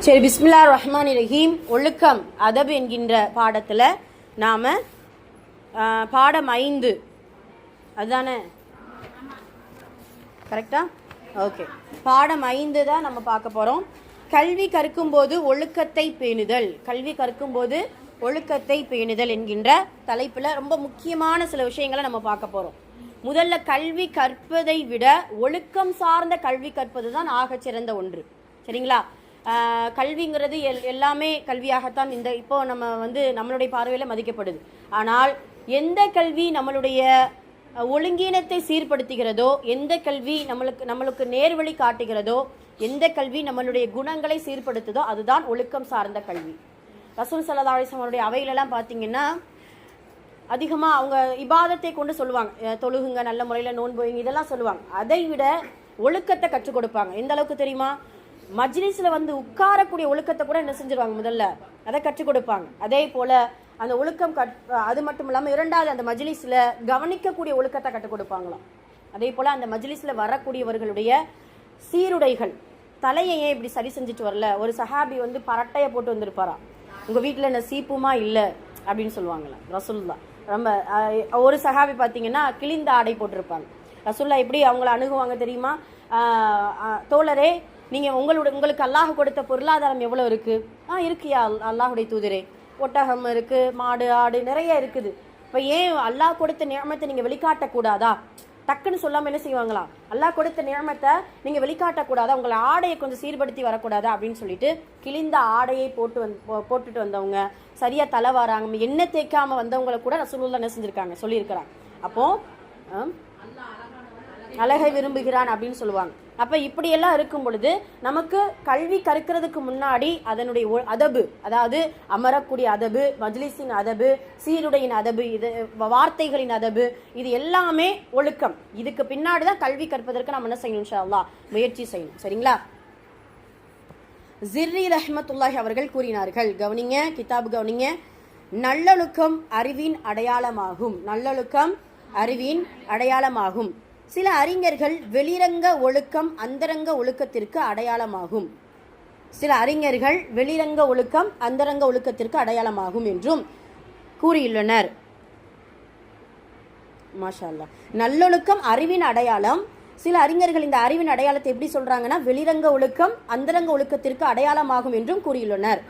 சரி, பிஸ்மில்லாஹிர் ரஹ்மானிர் ரஹீம். ஒழுக்கம் அதப் என்கின்ற பாடத்தில் நாம் பாடம் 5 அதுதானே? கரெக்டா? ஓகே. பாடம் 5 தான் நம்ம பார்க்க போகிறோம். கல்வி கற்கும்போது ஒழுக்கத்தை பேணுதல், கல்வி கற்கும்போது ஒழுக்கத்தை பேணுதல் என்கின்ற தலைப்பில் ரொம்ப முக்கியமான சில விஷயங்களை நம்ம பார்க்க போகிறோம். முதல்ல கல்வி கற்பதை விட ஒழுக்கம் சார்ந்த கல்வி கற்பது தான் ஆகச்சிறந்த ஒன்று. சரிங்களா? கல்விங்கிறது எல்லாமே கல்வியாகத்தான் இப்போ நம்ம நம்மளுடைய பார்வையில் மதிக்கப்படுது. ஆனால் எந்த கல்வி நம்மளுடைய ஒழுங்கீனத்தை சீர்படுத்துகிறதோ, எந்த கல்வி நம்மளுக்கு நேர்வழி காட்டுகிறதோ, எந்த கல்வி நம்மளுடைய குணங்களை சீர்படுத்துதோ அதுதான் ஒழுக்கம் சார்ந்த கல்வி. ரசூல் ஸல்லல்லாஹு அலைஹி வஸல்லம் அவருடைய அவையிலெல்லாம் பார்த்தீங்கன்னா அதிகமாக அவங்க இபாதத்தை கொண்டு சொல்லுவாங்க. தொழுகுங்க, நல்ல முறையில் நோன்பு வைங்க, இதெல்லாம் சொல்லுவாங்க. அதை விட ஒழுக்கத்தை கற்றுக் கொடுப்பாங்க. எந்த அளவுக்கு தெரியுமா? மஜ்லிஸில் உட்காரக்கூடிய ஒழுக்கத்தை கூட என்ன செஞ்சிருவாங்க, முதல்ல அதை கற்றுக் கொடுப்பாங்க. அதே போல் அந்த ஒழுக்கம் அது மட்டும் இல்லாமல் இரண்டாவது அந்த மஜ்லிஸில் கவனிக்கக்கூடிய ஒழுக்கத்தை கற்றுக் கொடுப்பாங்களாம். அதே போல் அந்த மஜ்லிஸில் வரக்கூடியவர்களுடைய சீருடைகள், தலையை ஏன் இப்படி சரி செஞ்சுட்டு வரல? ஒரு சஹாபி பரட்டையை போட்டு வந்திருப்பாரா, உங்கள் வீட்டில் என்ன சீப்புமா இல்லை அப்படின்னு சொல்லுவாங்களாம் ரசூலுல்லா. ரொம்ப ஒரு சஹாபி பார்த்தீங்கன்னா கிழிந்த ஆடை போட்டிருப்பாங்க. ரசூலுல்லா எப்படி அவங்கள அணுகுவாங்க தெரியுமா? தோழரே, நீங்கள் உங்களுக்கு அல்லாஹ் கொடுத்த பொருளாதாரம் எவ்வளோ இருக்குது? இருக்கியா அல்லாஹுடைய தூதரே? ஒட்டகம் இருக்குது, மாடு, ஆடு நிறைய இருக்குது. இப்போ ஏன் அல்லாஹ் கொடுத்த நியமத்தை நீங்கள் வெளிக்காட்டக்கூடாதா? டக்குன்னு சொல்லாமல் என்ன செய்வாங்களா? அல்லாஹ் கொடுத்த நியமத்தை நீங்கள் வெளிக்காட்டக்கூடாதா? உங்களை ஆடையை கொஞ்சம் சீர்படுத்தி வரக்கூடாதா அப்படின்னு சொல்லிட்டு கிழிந்த ஆடையை போட்டுட்டு வந்தவங்க, சரியாக தலை வராங்க, எண்ணெய் தேய்க்காமல் வந்தவங்களை கூட ரசூலுல்லாஹ் என்ன செஞ்சுருக்காங்க, சொல்லியிருக்கிறாங்க. அப்போது அழகை விரும்புகிறான் அப்படின்னு சொல்லுவாங்க. அப்போ இப்படியெல்லாம் இருக்கும் பொழுது நமக்கு கல்வி கற்கிறதுக்கு முன்னாடி அதனுடைய அதபு, அதாவது அமரக்கூடிய அதபு, மஜ்லிஸின் அதபு, சீருடையின் அதபு, இது வார்த்தைகளின் அதபு, இது எல்லாமே ஒழுக்கம். இதுக்கு பின்னாடி தான் கல்வி கற்பதற்கு நம்ம என்ன செய்யணும், இன்ஷா அல்லாஹ் முயற்சி செய்யணும். சரிங்களா? ஜிர்ரி ரஹ்மத்துல்லாஹி அவர்கள் கூறினார்கள், கவனிங்க, கிதாபு கவனிங்க. நல்லொழுக்கம் அறிவின் அடையாளமாகும். நல்லொழுக்கம் அறிவின் அடையாளமாகும். சில அறிஞர்கள் வெளிரங்க ஒழுக்கம் அந்தரங்க ஒழுக்கத்திற்கு அடையாளமாகும். சில அறிஞர்கள் வெளிரங்க ஒழுக்கம் அந்தரங்க ஒழுக்கத்திற்கு அடையாளமாகும் என்றும் கூறியுள்ளனர். மாஷா அல்லாஹ். நல்லொழுக்கம் அறிவின் அடையாளம். சில அறிஞர்கள் இந்த அறிவின் அடையாளத்தை எப்படி சொல்றாங்கன்னா, வெளிரங்க ஒழுக்கம் அந்தரங்க ஒழுக்கத்திற்கு அடையாளமாகும் என்றும் கூறியுள்ளனர்.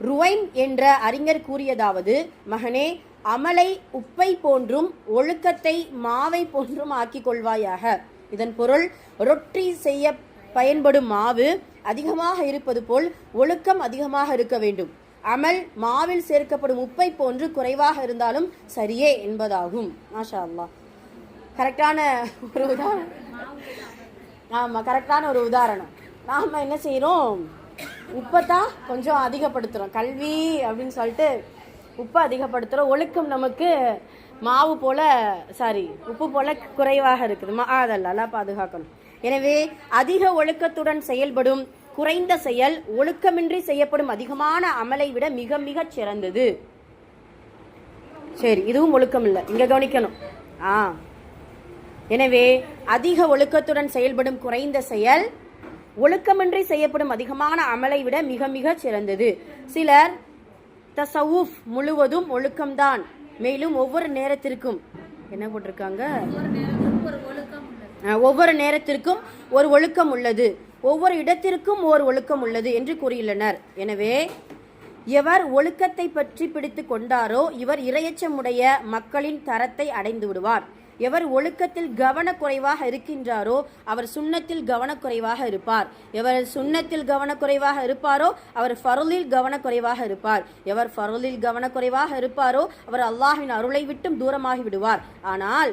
ருவைம் என்ற அறிஞர் கூறியதாவது, மகனே, அமலை உப்பை போன்றும் ஒழுக்கத்தை மாவை போன்றும் ஆக்கிக் கொள்வாயாக. இதன் பொருள், ரொட்டி செய்ய பயன்படும் மாவு அதிகமாக இருப்பது போல் ஒழுக்கம் அதிகமாக இருக்க வேண்டும். அமல் மாவில் சேர்க்கப்படும் உப்பை போன்று குறைவாக இருந்தாலும் சரியே என்பதாகும். மாஷா அல்லாஹ். கரெக்டான ஒரு உதாரணம். ஆமாம், கரெக்டான ஒரு உதாரணம். நாம் என்ன செய்கிறோம், உப்பை தான் கொஞ்சம் அதிகப்படுத்துகிறோம். கல்வி அப்படின்னு சொல்லிட்டு உப்பு அதிகப்படுத்துகிறோம். ஒழுக்கம் நமக்கு மாவு போல உப்பு போல குறைவாக இருக்குது. அதெல்லாம் பாதுகாக்கணும். எனவே அதிக ஒழுக்கத்துடன் செயல்படும் குறைந்த செயல் ஒழுக்கமின்றி செய்யப்படும் அதிகமான அமலை விட மிக மிக சிறந்தது. சரி, இதுவும் ஒழுக்கம் இல்லை, இங்க கவனிக்கணும். எனவே அதிக ஒழுக்கத்துடன் செயல்படும் குறைந்த செயல் ஒழுக்கமின்றி செய்யப்படும் அதிகமான அமலை விட மிக மிக சிறந்தது. சிலர் தஸவுஃப் முழுவதும் ஒழுக்கம்தான், மேலும் ஒவ்வொரு நேரத்திற்கும் என்ன போட்டிருக்காங்க, ஒவ்வொரு நேரத்திற்கும் ஒரு ஒழுக்கம் உள்ளது, ஒவ்வொரு இடத்திற்கும் ஓர் ஒழுக்கம் உள்ளது என்று கூறியுள்ளனர். எனவே எவர் ஒழுக்கத்தை பற்றி பிடித்து கொண்டாரோ இவர் இரையச்சமுடைய மக்களின் தரத்தை அடைந்து விடுவார். எவர் ஒழுக்கத்தில் கவனக்குறைவாக இருக்கின்றாரோ அவர் சுன்னத்தில் கவனக்குறைவாக இருப்பார். எவர் சுன்னத்தில் கவனக்குறைவாக இருப்பாரோ அவர் ஃபர்லில் கவனக்குறைவாக இருப்பார். எவர் ஃபர்லில் கவனக்குறைவாக இருப்பாரோ அவர் அல்லாஹ்வின் அருளை விட்டும் தூரமாகி விடுவார். ஆனால்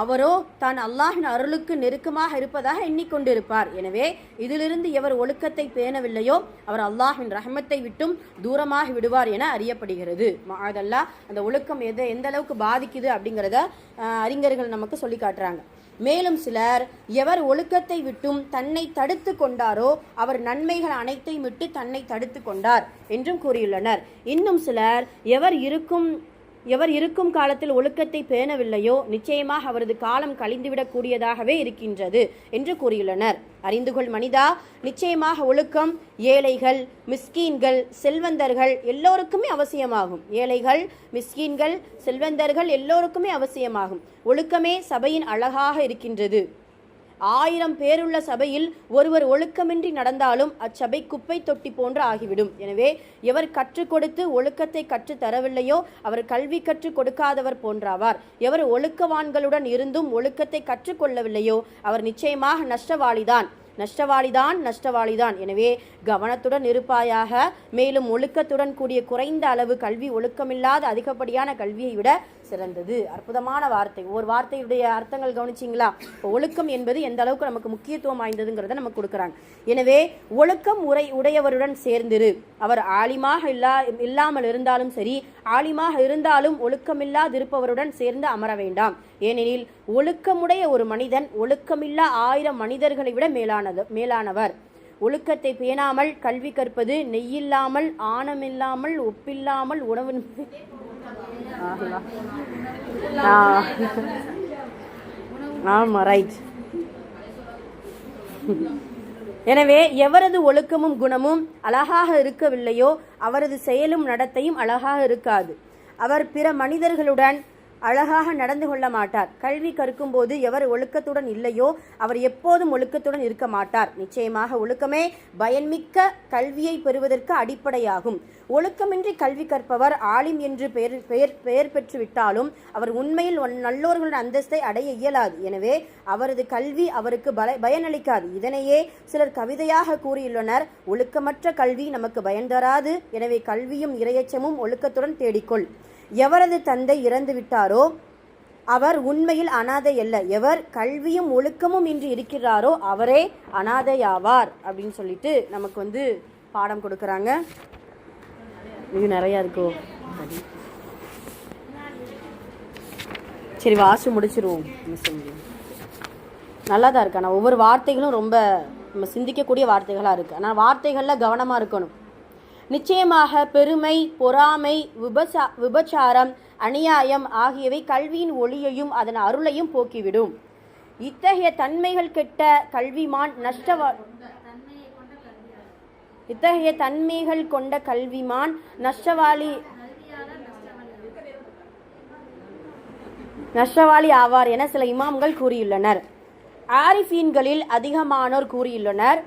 அவரோ தான் அல்லாஹ்வின் அருளுக்கு நெருக்கமாக இருப்பதாக எண்ணிக்கொண்டிருப்பார். எனவே இதிலிருந்து எவர் ஒழுக்கத்தை பேணவில்லையோ அவர் அல்லாஹ்வின் ரஹ்மத்தை விட்டும் தூரமாகி விடுவார் என அறியப்படுகிறது. அதெல்லாம் அந்த ஒழுக்கம் எந்த அளவுக்கு பாதிக்குது அப்படிங்கிறத அறிஞர்கள் நமக்கு சொல்லி காட்டுறாங்க. மேலும் சிலர் எவர் ஒழுக்கத்தை விட்டும் தன்னை தடுத்து கொண்டாரோ அவர் நன்மைகள் அனைத்தையும் விட்டு தன்னை தடுத்து கொண்டார் என்றும் கூறியுள்ளனர். இன்னும் சிலர் எவர் எவர் இருக்கும் காலத்தில் ஒழுக்கத்தை பேணவில்லையோ நிச்சயமாக அவரது காலம் கழிந்துவிடக் கூடியதாகவே இருக்கின்றது என்று கூறியுள்ளனர். அறிந்து கொள் மனிதா, நிச்சயமாக ஒழுக்கம் ஏழைகள், மிஸ்கீன்கள், செல்வந்தர்கள் எல்லோருக்குமே அவசியமாகும். ஏழைகள், மிஸ்கீன்கள், செல்வந்தர்கள் எல்லோருக்குமே அவசியமாகும். ஒழுக்கமே சபையின் அழகாக இருக்கின்றது. 1000 பேருள்ள சபையில் ஒருவர் ஒழுக்கமின்றி நடந்தாலும் அச்சபை குப்பை தொட்டி போன்று ஆகிவிடும். எனவே எவர் கற்றுக் கொடுத்து ஒழுக்கத்தை கற்றுத் தரவில்லையோ அவர் கல்வி கற்றுக் கொடுக்காதவர் போன்றாவார். எவர் ஒழுக்கவான்களுடன் இருந்தும் ஒழுக்கத்தை கற்றுக்கொள்ளவில்லையோ அவர் நிச்சயமாக நஷ்டவாளிதான். எனவே கவனத்துடன் இருப்பாயாக. மேலும் ஒழுக்கத்துடன் கூடிய குறைந்த அளவு கல்வி ஒழுக்கமில்லாத அதிகப்படியான கல்வியை விட சிறந்தது. அற்புதமான வார்த்தை. ஒரு வார்த்தையுடைய அர்த்தங்கள் கவனிச்சிங்களா? ஒழுக்கம் என்பது எந்த அளவுக்கு நமக்கு முக்கியத்துவம் வாய்ந்ததுங்கிறத நமக்கு கொடுக்குறாங்க. எனவே ஒழுக்கம் உடையவருடன் சேர்ந்திரு. அவர் ஆலிமாக இல்லாமல் இருந்தாலும் சரி, ஆலிமாக இருந்தாலும் ஒழுக்கமில்லாதிருப்பவருடன் சேர்ந்து அமர வேண்டாம். ஏனெனில் ஒழுக்கமுடைய ஒரு மனிதன் ஒழுக்கமில்லா 1000 மனிதர்களை விட மேலானவர். ஒழுக்கத்தை பேணாமல் கல்வி கற்பது நெய்யில்லாமல், ஆணமில்லாமல், ஒப்பில்லாமல், உணவு ஆமா ரைட். எனவே எவரது ஒழுக்கமும் குணமும் அழகாக இருக்கவில்லையோ அவரது செயலும் நடத்தையும் அழகாக இருக்காது. அவர் பிற மனிதர்களுடன் அழகாக நடந்து கொள்ள மாட்டார். கல்வி கற்கும் போது எவர் ஒழுக்கத்துடன் இல்லையோ அவர் எப்போதும் ஒழுக்கத்துடன் இருக்க மாட்டார். நிச்சயமாக ஒழுக்கமே பயன்மிக்க கல்வியை பெறுவதற்கு அடிப்படையாகும். ஒழுக்கமின்றி கல்வி கற்பவர் ஆலிம் என்று பெயர் பெற்றுவிட்டாலும் அவர் உண்மையில் நல்லோர்களுடைய அந்தஸ்தை அடைய இயலாது. எனவே அவரது கல்வி அவருக்கு பயனளிக்காது. இதனையே சிலர் கவிதையாக கூறியுள்ளனர். ஒழுக்கமற்ற கல்வி நமக்கு பயன் தராது. எனவே கல்வியும் இறையச்சமும் ஒழுக்கத்துடன் தேடிக்கொள். எவரது தந்தை இறந்து விட்டாரோ அவர் உண்மையில் அனாதை அல்ல. எவர் கல்வியும் ஒழுக்கமும் இன்றி இருக்கிறாரோ அவரே அனாதையாவார் அப்படின்னு சொல்லிட்டு நமக்கு பாடம் கொடுக்குறாங்க. இது நிறையா இருக்கோ? சரி, வாசி முடிச்சிருவோம். நல்லா தான் இருக்கு. ஆனால் ஒவ்வொரு வார்த்தைகளும் ரொம்ப நம்ம சிந்திக்கக்கூடிய வார்த்தைகளாக இருக்குது. ஆனால் வார்த்தைகளில் கவனமாக இருக்கணும். நிச்சயமாக பெருமை, பொறாமை, விபச்சாரம், அநியாயம் ஆகியவை கல்வியின் ஒளியையும் அதன் அருளையும் போக்கிவிடும். இத்தகைய தன்மைகள் கெட்ட கல்விமான் நஷ்டவாளி ஆவார் என சில இமாம்கள் கூறியுள்ளனர். ஆரிஃபீன்களில் அதிகமானோர் கூறியுள்ளனர்.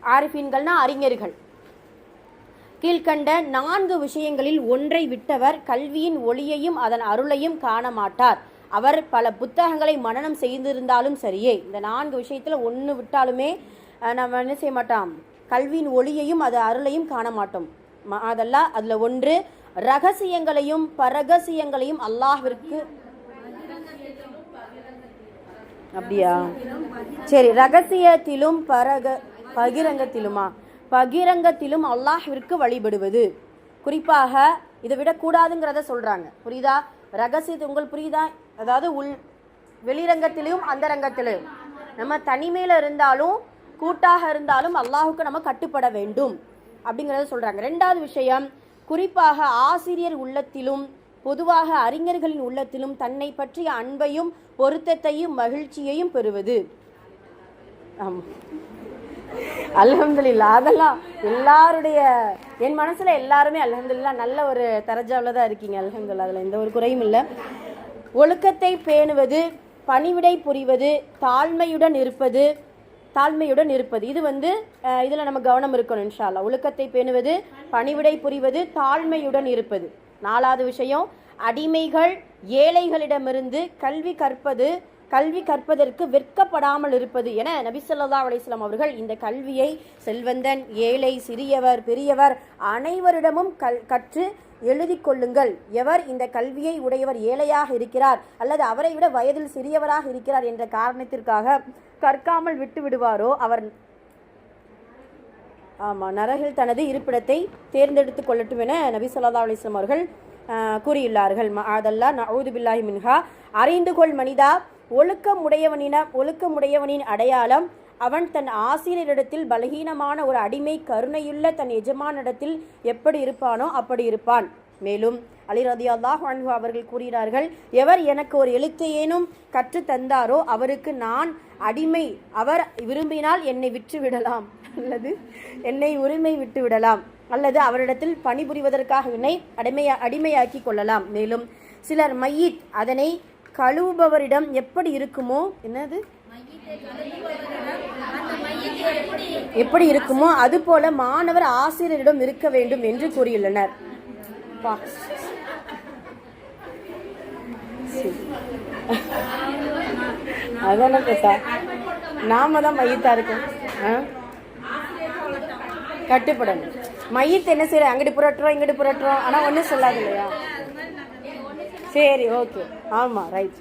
ஆரிஃபீன்கள்னா அறிஞர்கள். கீழ்கண்ட 4 விஷயங்களில் ஒன்றை விட்டவர் கல்வியின் ஒளியையும் அதன் அருளையும் காண மாட்டார். அவர் பல புத்தகங்களை மனனம் செய்திருந்தாலும் சரியே. இந்த 4 விஷயத்தில் ஒன்று விட்டாலுமே நம்ம என்ன செய்ய மாட்டோம்? கல்வியின் ஒளியையும் அது அருளையும் காண மாட்டோம். அதெல்லாம் அதில் ஒன்று ரகசியங்களையும் பரகசியங்களையும் அல்லாஹ்விற்கு. அப்படியா? சரி, ரகசியத்திலும் பகிரங்கத்திலும் அல்லாஹ்விற்கு வழிபடுவது. குறிப்பாக இதை விடக்கூடாதுங்கிறத சொல்றாங்க. புரியுதா? ரகசியத்தை உங்களுக்கு புரியுதா? அதாவது வெளிரங்கத்திலும் அந்தரங்கத்திலும் நம்ம தனிமையில இருந்தாலும் கூட்டாக இருந்தாலும் அல்லாஹுக்கு நம்ம கட்டுப்பட வேண்டும் அப்படிங்கிறத சொல்றாங்க. 2வது விஷயம், குறிப்பாக ஆசிரியர் உள்ளத்திலும் பொதுவாக அறிஞர்களின் உள்ளத்திலும் தன்னை பற்றிய அன்பையும் பொருத்தத்தையும் மகிழ்ச்சியையும் பெறுவது. அல்ஹம்துலில்லாஹ். அதெல்லாம் எல்லாருடைய என் மனசுல எல்லாருமே அல்ஹம்துலில்லாஹ் நல்ல ஒரு தரஜாவில் தான் இருக்கீங்க. அல்ஹம்துலில்லாஹ், அதில் எந்த ஒரு குறையும் இல்லை. ஒழுக்கத்தை பேணுவது, பணிவிடை புரிவது, தாழ்மையுடன் இருப்பது. இது இதில் நம்ம கவனம் இருக்கணும் இன்ஷா அல்லாஹ். ஒழுக்கத்தை பேணுவது, பணிவிடை புரிவது, தாழ்மையுடன் இருப்பது. 4வது விஷயம், அடிமைகள் ஏழைகளிடமிருந்து கல்வி கற்பதற்கு வெட்கப்படாமல் இருப்பது என நபி ஸல்லல்லாஹு அலைஹி வஸல்லம் அவர்கள் இந்த கல்வியை செல்வந்தன், ஏழை, சிறியவர், பெரியவர் அனைவரிடமும் கற்று எழுதி கொள்ளுங்கள். எவர் இந்த கல்வியை உடையவர் ஏழையாக இருக்கிறார் அல்லது அவரை விட வயதில் சிறியவராக இருக்கிறார் என்ற காரணத்திற்காக கற்காமல் விட்டு விடுவாரோ அவர் நரகில் தனது இருப்பிடத்தை தேர்ந்தெடுத்து கொள்ளட்டும் என நபி ஸல்லல்லாஹு அலைஹி வஸல்லம் அவர்கள் கூறியுள்ளார்கள். அதல்லா நஊது பில்லாஹி மின்ஹா. அறிந்து கொள் மனிதா, ஒழுக்கமுடையவனின் அடையாளம் அவன் தன் ஆசிரியரிடத்தில் பலகீனமான ஒரு அடிமை கருணையுள்ள தன் எஜமானிடத்தில் எப்படி இருப்பானோ அப்படி இருப்பான். மேலும் அலி ரலியல்லாஹு அன்ஹு அவர்கள் கூறுகிறார்கள், எவர் எனக்கு ஒரு எழுத்தையேனும் கற்று தந்தாரோ அவருக்கு நான் அடிமை. அவர் விரும்பினால் என்னை விற்று விடலாம், அல்லது என்னை உரிமை விட்டு விடலாம், அல்லது அவரிடத்தில் பணிபுரிவதற்காக என்னை அடிமையாக்கி கொள்ளலாம். மேலும் சிலர் மையித் அதனை கழுவுபவரிடம் எப்படி இருக்குமோ, என்னது எப்படி இருக்குமோ அதுபோல மாணவர் ஆசிரியரிடம் இருக்க வேண்டும் என்று கூறியுள்ளனர். அதான கேட்டா நாம தான் மையத்தா இருக்கோம். கட்டுப்படணும். மையத்தை என்ன செய்யற, அங்கிட்டு புரட்டுறோம் இங்கிட்டு புரட்டுறோம், ஆனா ஒன்னும் சொல்லாது இல்லையா? சரி, ஓகே, ஆமா, ரைட்.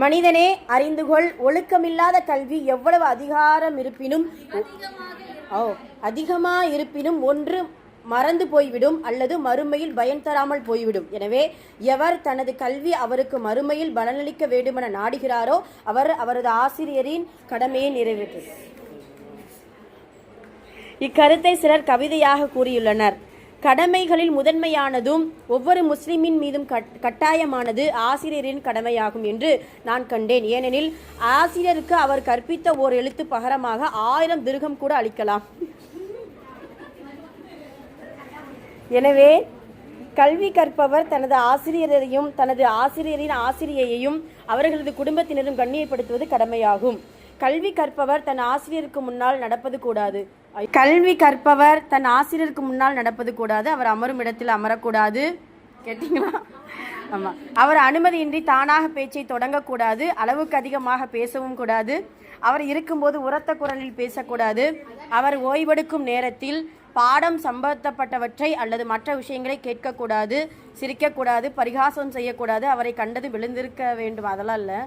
மனிதனே அறிந்துகொள், ஒழுக்கமில்லாத கல்வி எவ்வளவு அதிகமா இருப்பினும் ஒன்று மறந்து போய்விடும் அல்லது மறுமையில் பயன் தராமல் போய்விடும். எனவே எவர் தனது கல்வி அவருக்கு மறுமையில் பலனளிக்க வேண்டுமென நாடுகிறாரோ அவர் அவரது ஆசிரியரின் கடமையை நிறைவேற்றும். இக்கருத்தை சிலர் கவிதையாக கூறியுள்ளனர். கடமைகளில் முதன்மையானதும் ஒவ்வொரு முஸ்லிமின் மீதும் கட்டாயமானது ஆசிரியரின் கடமையாகும் என்று நான் கண்டேன். ஏனெனில் ஆசிரியருக்கு அவர் கற்பித்த ஓர் எழுத்து பகரமாக 1000 திர்ஹம் கூட அளிக்கலாம். எனவே கல்வி கற்பவர் தனது ஆசிரியரையும் தனது ஆசிரியரின் ஆசிரியையையும் அவர்களது குடும்பத்தினரும் கண்ணியப்படுத்துவது கடமையாகும். கல்வி கற்பவர் தன் ஆசிரியருக்கு முன்னால் நடப்பது கூடாது. அவர் அமரும் இடத்தில் அமரக்கூடாது. கேட்டீங்களா? ஆமா. அவர் அனுமதியின்றி தானாக பேச்சை தொடங்கக்கூடாது. அளவுக்கு அதிகமாக பேசவும் கூடாது. அவர் இருக்கும்போது உரத்த குரலில் பேசக்கூடாது. அவர் ஓய்வெடுக்கும் நேரத்தில் பாடம் சம்பந்தப்பட்டவற்றை அல்லது மற்ற விஷயங்களை கேட்கக்கூடாது, சிரிக்கக்கூடாது, பரிகாசம் செய்யக்கூடாது, அவரை கண்டது விழுந்திருக்க வேண்டும், அதெல்லாம் இல்லை.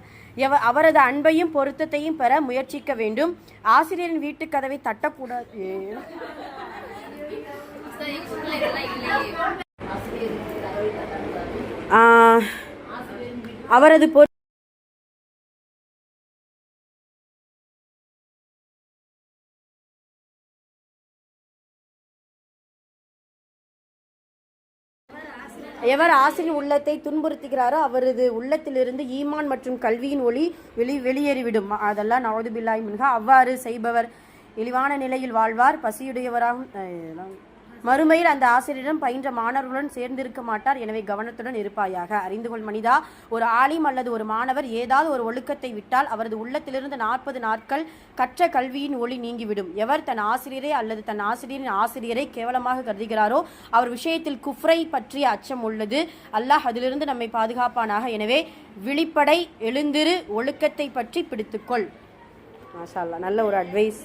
அவரது அன்பையும் பொருத்தத்தையும் பெற முயற்சிக்க வேண்டும். ஆசிரியரின் வீட்டு கதவை தட்டக்கூடாது. அவரது எவர் ஆசிரியர் உள்ளத்தை துன்புறுத்துகிறாரோ அவரது உள்ளத்திலிருந்து ஈமான் மற்றும் கல்வியின் ஒளி வெளியேறிவிடும். அதெல்லாம் நவுது பில்லாஹி மின்ஹா. அவ்வாறு செய்பவர் இழிவான நிலையில் வாழ்வார், பசியுடையவராகும். மறுமையில் அந்த ஆசிரியரிடம் பயின்ற மாணவர்களுடன் சேர்ந்திருக்க மாட்டார். எனவே கவனத்துடன் இருப்பாயாக. அறிந்துகொள் மனிதா, ஒரு ஆலிம் அல்லது ஒரு மாணவர் ஏதாவது ஒரு ஒழுக்கத்தை விட்டால் அவரது உள்ளத்திலிருந்து 40 நாட்கள் கற்ற கல்வியின் ஒளி நீங்கிவிடும். எவர் தன் ஆசிரியரை அல்லது தன் ஆசிரியரின் ஆசிரியரை கேவலமாக கருதுகிறாரோ அவர் விஷயத்தில் குஃப்ரை பற்றிய அச்சம் உள்ளது. அல்லாஹ் அதிலிருந்து நம்மை பாதுகாப்பானாக. எனவே விழிப்படை, எழுந்திரு, ஒழுக்கத்தை பற்றி பிடித்துக்கொள். மாஷா அல்லாஹ், நல்ல ஒரு அட்வைஸ்.